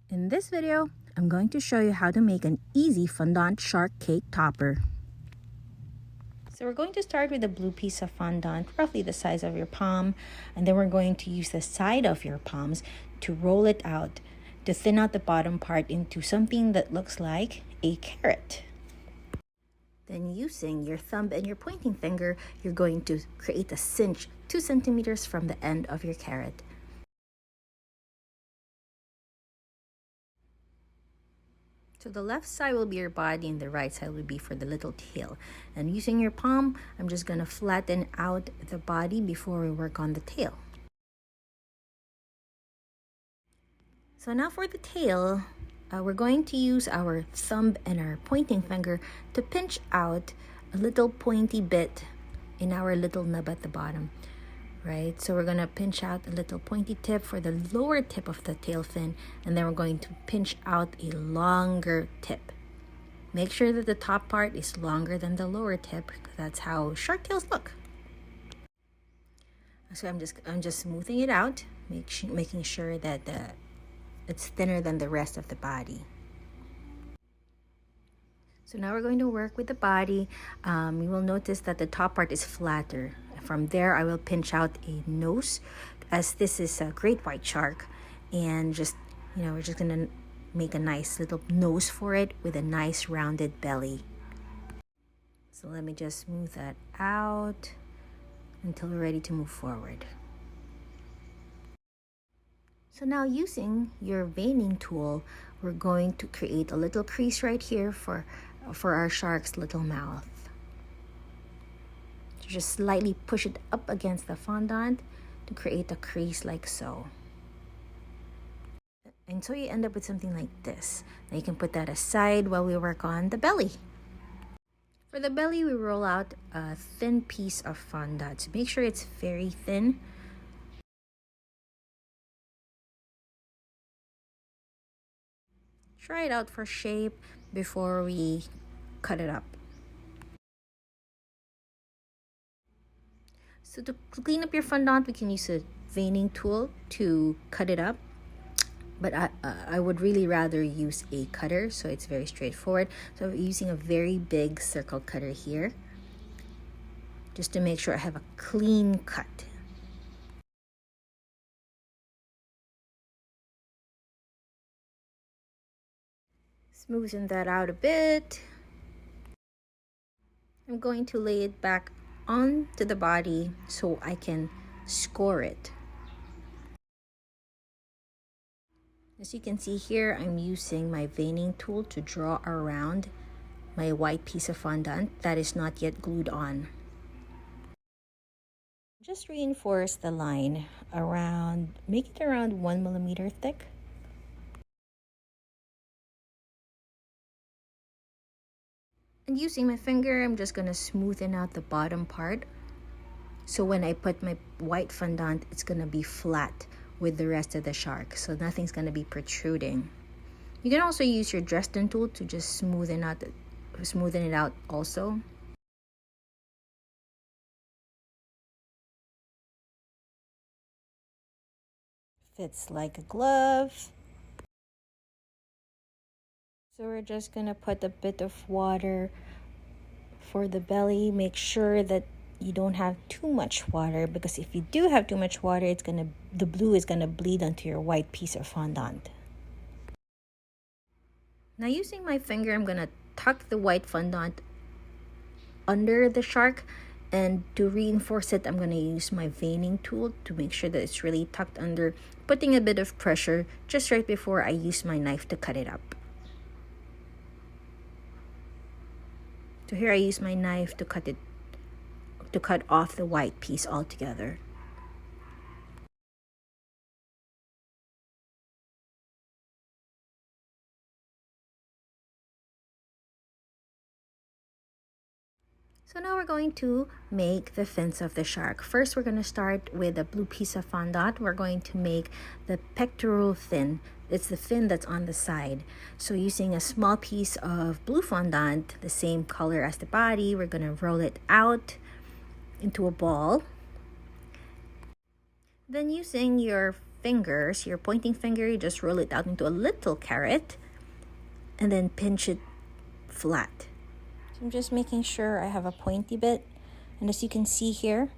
In this video, I'm going to show you how to make an easy fondant shark cake topper. So we're going to start with a blue piece of fondant, roughly the size of your palm, and then we're going to use the side of your palms to roll it out, to thin out the bottom part into something that looks like a carrot. Then using your thumb and your pointing finger, you're going to create a cinch 2 centimeters from the end of your carrot. So the left side will be your body and the right side will be for the little tail. And using your palm, I'm just going to flatten out the body before we work on the tail. So now for the tail, we're going to use our thumb and our pointing finger to pinch out a little pointy bit in our little nub at the bottom. Right, so we're going to pinch out a little pointy tip for the lower tip of the tail fin, and then we're going to pinch out a longer tip. Make sure that the top part is longer than the lower tip, because that's how shark tails look. So I'm just smoothing it out, making sure that it's thinner than the rest of the body. So now we're going to work with the body. You will notice that the top part is flatter. From there, I will pinch out a nose, as this is a great white shark, and we're just gonna make a nice little nose for it with a nice rounded belly. So let me just smooth that out until we're ready to move forward. So now using your veining tool, we're going to create a little crease right here for our shark's little mouth. Just slightly push it up against the fondant to create a crease like so. And so you end up with something like this. Now you can put that aside while we work on the belly. For the belly, we roll out a thin piece of fondant. So make sure it's very thin. Try it out for shape before we cut it up. So to clean up your fondant, we can use a veining tool to cut it up. But I would really rather use a cutter, so it's very straightforward. So I'm using a very big circle cutter here, just to make sure I have a clean cut. Smoothen that out a bit. I'm going to lay it back onto the body so I can score it. As you can see here, I'm using my veining tool to draw around my white piece of fondant that is not yet glued on. Just reinforce the line around, make it around 1 millimeter thick. And using my finger, I'm just going to smoothen out the bottom part. So when I put my white fondant, it's going to be flat with the rest of the shark. So nothing's going to be protruding. You can also use your Dresden tool to just smoothen it out also. Fits like a glove. So we're just going to put a bit of water for the belly. Make sure that you don't have too much water, because if you do have too much water, the blue is going to bleed onto your white piece of fondant. Now using my finger, I'm going to tuck the white fondant under the shark, and to reinforce it, I'm going to use my veining tool to make sure that it's really tucked under, putting a bit of pressure just right before I use my knife to cut it up. So here I use my knife to cut off the white piece altogether. So now we're going to make the fins of the shark. First, we're going to start with a blue piece of fondant. We're going to make the pectoral fin. It's the fin that's on the side. So using a small piece of blue fondant, the same color as the body, we're going to roll it out into a ball. Then using your fingers, your pointing finger, you just roll it out into a little carrot and then pinch it flat. So I'm just making sure I have a pointy bit. And as you can see here,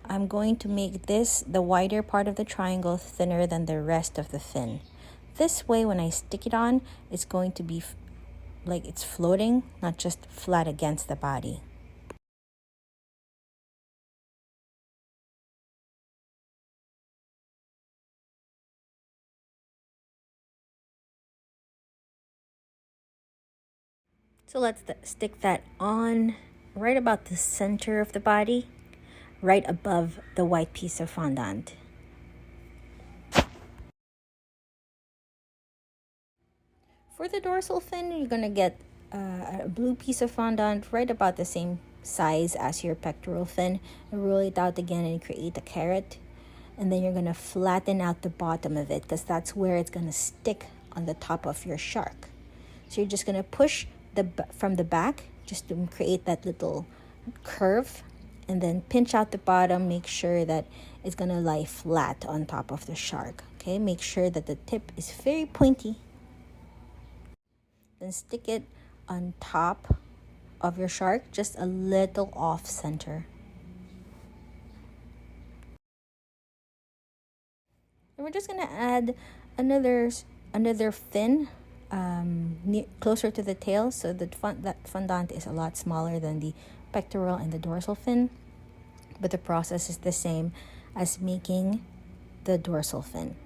I'm going to make this, the wider part of the triangle, thinner than the rest of the fin. This way, when I stick it on, it's going to be like it's floating, not just flat against the body. So let's stick that on right about the center of the body, right above the white piece of fondant. For the dorsal fin, you're going to get a blue piece of fondant right about the same size as your pectoral fin. And roll it out again and create a carrot. And then you're going to flatten out the bottom of it because that's where it's going to stick on the top of your shark. So you're just going to push from the back just to create that little curve. And then pinch out the bottom. Make sure that it's going to lie flat on top of the shark. Okay, make sure that the tip is very pointy. Then stick it on top of your shark, just a little off center. And we're just gonna add another fin closer to the tail, so that fondant is a lot smaller than the pectoral and the dorsal fin, but the process is the same as making the dorsal fin.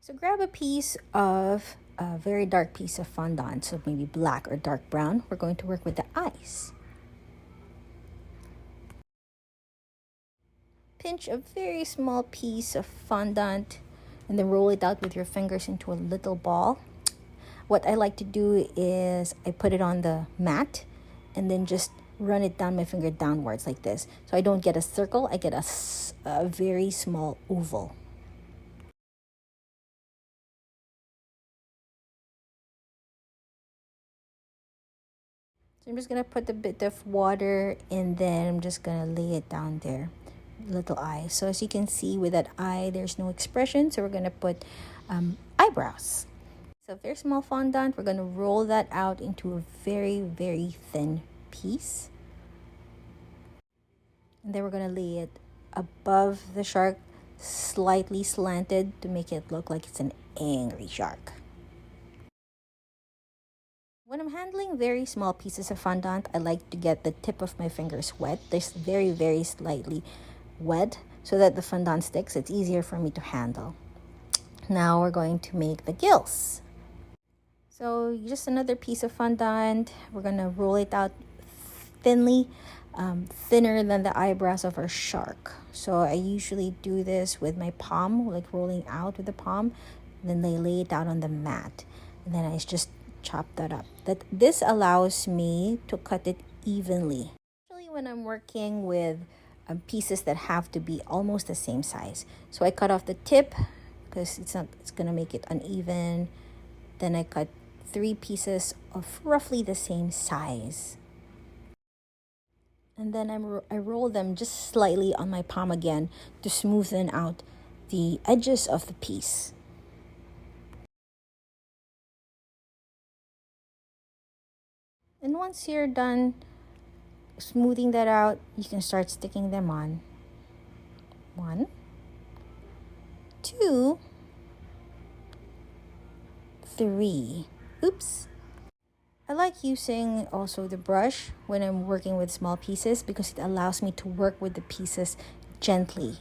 So grab a piece of a very dark piece of fondant, so maybe black or dark brown. We're going to work with the eyes. Pinch a very small piece of fondant and then roll it out with your fingers into a little ball. What I like to do is I put it on the mat and then just run it down my finger downwards like this. So I don't get a circle, I get a very small oval. So I'm just going to put a bit of water and then I'm just going to lay it down there. Little eye. So as you can see with that eye, there's no expression. So we're going to put eyebrows. So very small fondant, we're going to roll that out into a very, very thin piece. And then we're going to lay it above the shark, slightly slanted to make it look like it's an angry shark. When I'm handling very small pieces of fondant, I like to get the tip of my fingers wet. There's very, very slightly wet so that the fondant sticks. It's easier for me to handle. Now we're going to make the gills. So just another piece of fondant. We're going to roll it out thinly, thinner than the eyebrows of our shark. So I usually do this with my palm, like rolling out with the palm. Then they lay it out on the mat. And then I just chop that up. This allows me to cut it evenly. Especially when I'm working with pieces that have to be almost the same size. So I cut off the tip because it's going to make it uneven. Then I cut 3 pieces of roughly the same size. And then I roll them just slightly on my palm again to smoothen out the edges of the piece. And once you're done smoothing that out, you can start sticking them on. 1, 2, 3. Oops. I like using also the brush when I'm working with small pieces because it allows me to work with the pieces gently.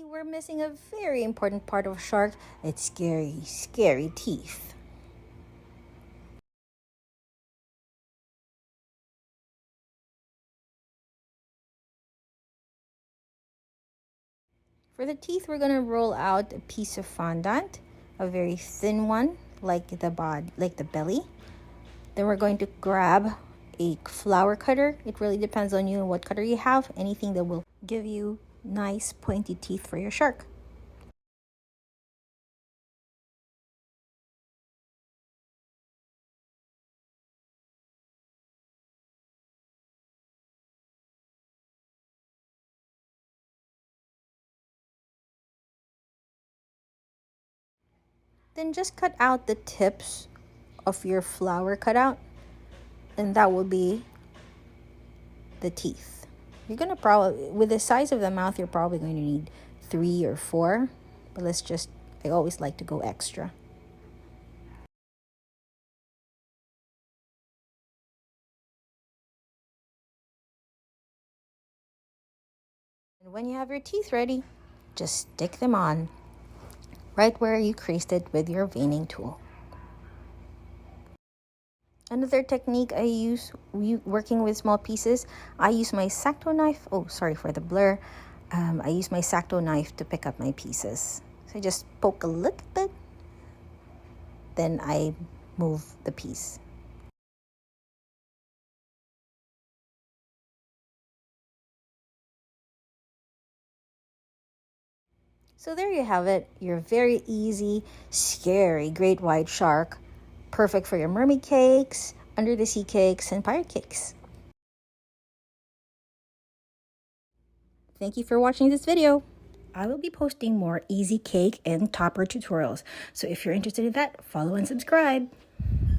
We're missing a very important part of a shark. It's scary, scary teeth. For the teeth, we're going to roll out a piece of fondant, a very thin one, like the belly. Then we're going to grab a flower cutter. It really depends on you and what cutter you have. Anything that will give you nice pointy teeth for your shark. Then just cut out the tips of your flower cutout, and that will be the teeth. You're gonna probably, with the size of the mouth, you're probably going to need 3 or 4, but I always like to go extra. And when you have your teeth ready, just stick them on right where you creased it with your veining tool. Another technique I use working with small pieces, I use my X-Acto knife. Oh, sorry for the blur. I use my X-Acto knife to pick up my pieces. So I just poke a little bit, then I move the piece. So there you have it, your very easy, scary great white shark. Perfect for your mermaid cakes, under the sea cakes, and pirate cakes. Thank you for watching this video. I will be posting more easy cake and topper tutorials. So if you're interested in that, follow and subscribe.